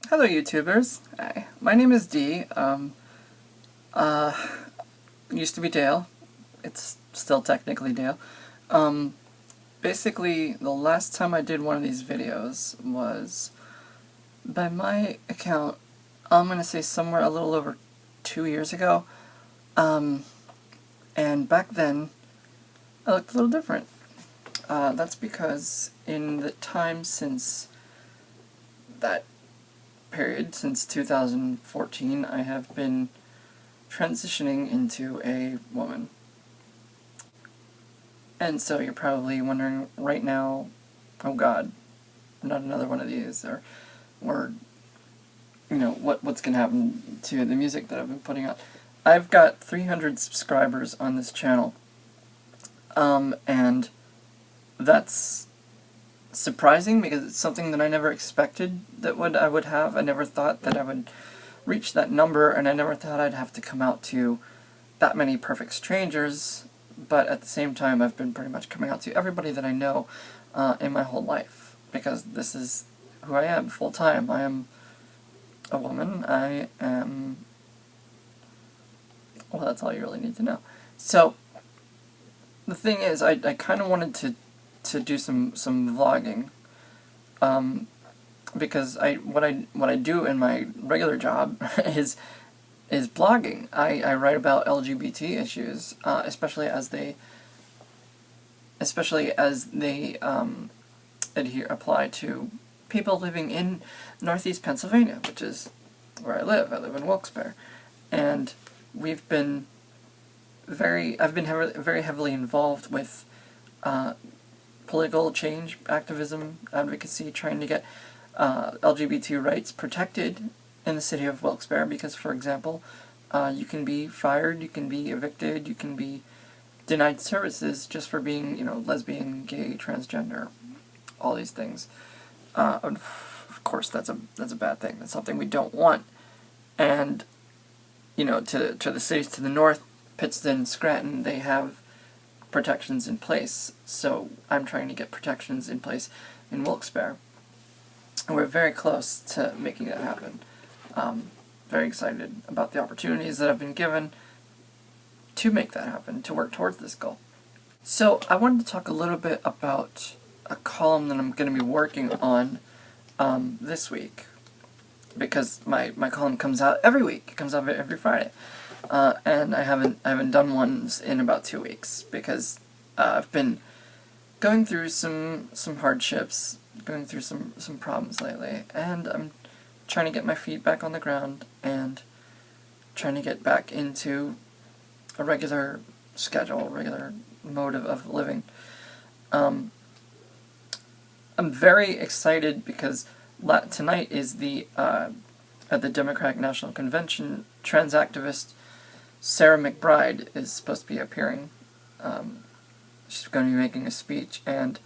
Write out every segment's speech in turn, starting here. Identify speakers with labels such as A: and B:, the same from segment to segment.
A: Hello YouTubers. Hi. My name is Dee. Used to be Dale. It's still technically Dale. Basically, the last time I did one of these videos was, by my account, I'm gonna say somewhere a little over 2 years ago. And back then, I looked a little different. That's because in the time since that period, since 2014, I have been transitioning into a woman. And so you're probably wondering right now, oh god, not another one of these, or you know, what's gonna happen to the music that I've been putting out. I've got 300 subscribers on this channel, and that's surprising because it's something that I never expected that I would have. I never thought that I would reach that number, and I never thought I'd have to come out to that many perfect strangers, but at the same time I've been pretty much coming out to everybody that I know in my whole life, because this is who I am full time. I am a woman. I am... well, that's all you really need to know. So, the thing is, I kind of wanted to do some vlogging, because what I do in my regular job is blogging. I write about LGBT issues, especially as they apply to people living in Northeast Pennsylvania, which is where I live. I live in Wilkes-Barre, and I've been very heavily involved with political change, activism, advocacy, trying to get LGBT rights protected in the city of Wilkes-Barre, because, for example, you can be fired, you can be evicted, you can be denied services just for being, you know, lesbian, gay, transgender, all these things. Of course, that's a bad thing. That's something we don't want. And, you know, to the cities to the north, Pittston, Scranton, they have protections in place. So I'm trying to get protections in place in Wilkes-Barre. And we're very close to making that happen. Very excited about the opportunities that I've been given to make that happen, to work towards this goal. So I wanted to talk a little bit about a column that I'm going to be working on this week, because my column comes out every week. It comes out every Friday, and I haven't done one in about 2 weeks because I've been going through some hardships, going through some problems lately, and I'm trying to get my feet back on the ground and trying to get back into a regular schedule, regular mode of living. I'm very excited because tonight is at the Democratic National Convention, trans activist Sarah McBride is supposed to be appearing. She's going to be making a speech, and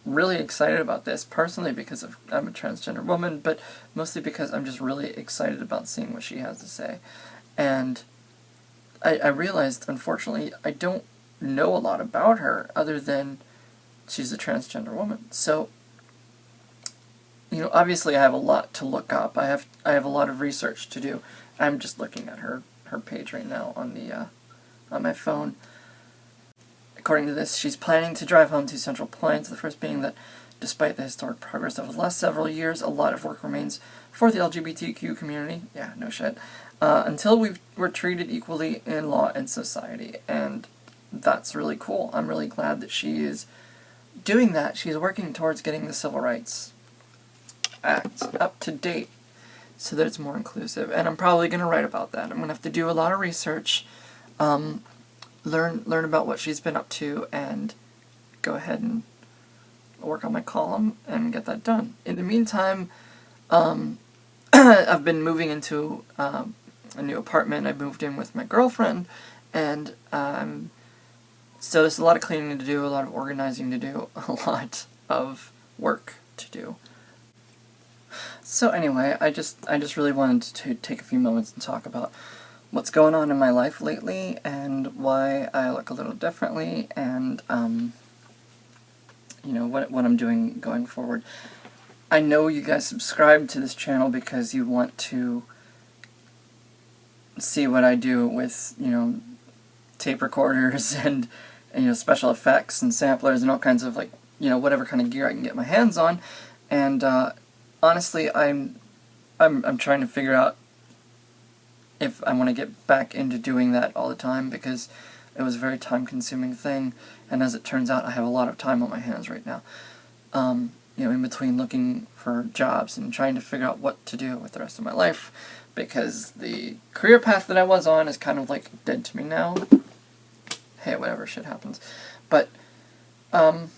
A: really excited about this, personally because I'm a transgender woman, but mostly because I'm just really excited about seeing what she has to say. And I realized, unfortunately, I don't know a lot about her other than she's a transgender woman. So, you know, obviously I have a lot to look up. I have a lot of research to do. I'm just looking at her page right now on my phone. According to this, she's planning to drive home 2 central points, the first being that despite the historic progress over the last several years, a lot of work remains for the LGBTQ community. Yeah, no shit. Until we're treated equally in law and society. And that's really cool. I'm really glad that she is doing that. She's working towards getting the Civil Rights Act up to date so that it's more inclusive. And I'm probably going to write about that. I'm going to have to do a lot of research, learn about what she's been up to, and go ahead and work on my column and get that done. In the meantime, I've been moving into a new apartment. I moved in with my girlfriend, and so there's a lot of cleaning to do, a lot of organizing to do, a lot of work to do. So anyway, I just really wanted to take a few moments and talk about what's going on in my life lately, and why I look a little differently, and you know, what I'm doing going forward. I know you guys subscribe to this channel because you want to see what I do with, you know, tape recorders and you know, special effects and samplers and all kinds of, like, you know, whatever kind of gear I can get my hands on. And honestly, I'm trying to figure out if I want to get back into doing that all the time, because it was a very time-consuming thing, and as it turns out, I have a lot of time on my hands right now. You know, in between looking for jobs and trying to figure out what to do with the rest of my life, because the career path that I was on is kind of like dead to me now. Hey, whatever, shit happens. But, you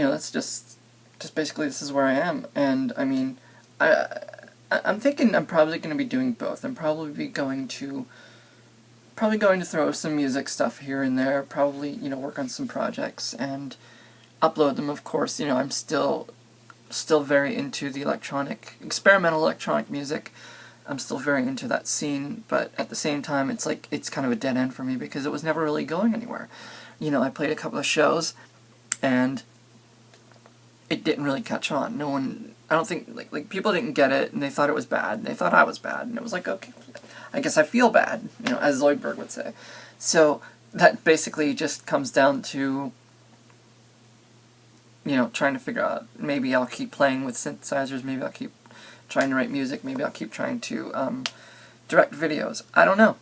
A: know, that's just basically this is where I am, and I mean, I'm thinking I'm probably going to be doing both. I'm probably going to throw some music stuff here and there, probably, you know, work on some projects and upload them. Of course, you know, I'm still very into the experimental electronic music. I'm still very into that scene, but at the same time, it's like, it's kind of a dead end for me because it was never really going anywhere. You know, I played a couple of shows, and it didn't really catch on. No one, I don't think, like people didn't get it, and they thought it was bad, and they thought I was bad, and it was like, okay, I guess I feel bad, you know, as Zoidberg would say. So that basically just comes down to, you know, trying to figure out, maybe I'll keep playing with synthesizers, maybe I'll keep trying to write music, maybe I'll keep trying to direct videos. I don't know.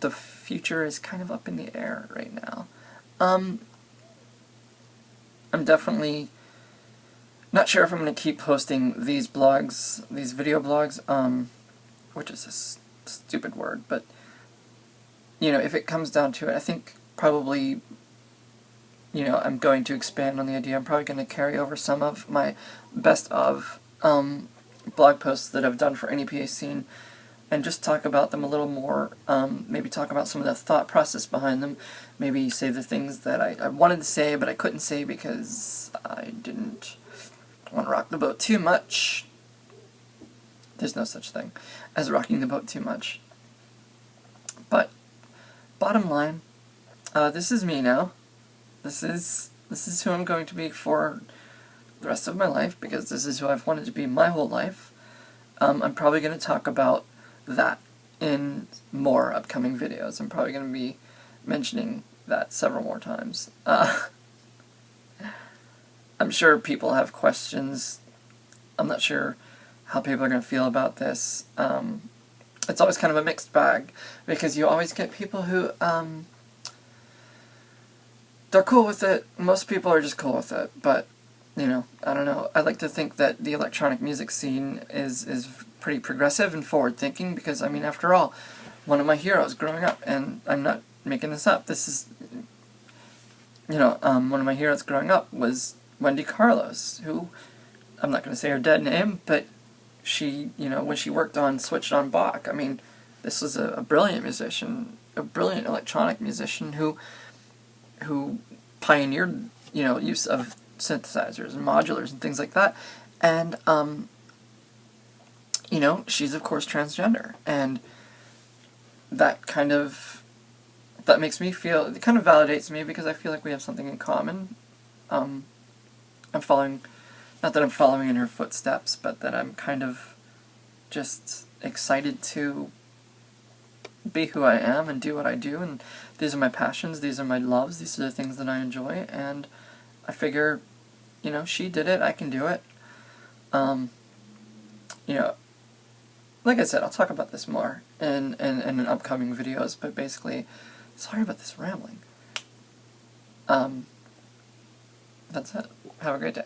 A: The future is kind of up in the air right now. I'm definitely not sure if I'm going to keep posting these blogs, these video blogs, which is a stupid word, but, you know, if it comes down to it, I think probably, you know, I'm going to expand on the idea. I'm probably going to carry over some of my best of blog posts that I've done for NEPA Scene, and just talk about them a little more, maybe talk about some of the thought process behind them, maybe say the things that I wanted to say but I couldn't say because I didn't want to rock the boat too much. There's no such thing as rocking the boat too much. But, bottom line, this is me now. This is who I'm going to be for the rest of my life, because this is who I've wanted to be my whole life. I'm probably going to talk about that in more upcoming videos. I'm probably going to be mentioning that several more times. I'm sure people have questions. I'm not sure how people are going to feel about this. It's always kind of a mixed bag, because you always get people who, they're cool with it. Most people are just cool with it, but, you know, I don't know. I like to think that the electronic music scene is pretty progressive and forward-thinking, because, I mean, after all, one of my heroes growing up, and I'm not making this up, this is, you know, one of my heroes growing up was Wendy Carlos, who, I'm not going to say her dead name, but she, you know, when she worked on Switched on Bach, I mean, this was a brilliant musician, a brilliant electronic musician who pioneered, you know, use of synthesizers and modulars and things like that. And, you know, she's of course transgender, and that kind of, that makes me feel, it kind of validates me, because I feel like we have something in common. I'm following, not that I'm following in her footsteps, but that I'm kind of just excited to be who I am and do what I do, and these are my passions, these are my loves, these are the things that I enjoy, and I figure, you know, she did it, I can do it. You know, like I said, I'll talk about this more in upcoming videos, but basically, sorry about this rambling. That's it. Have a great day.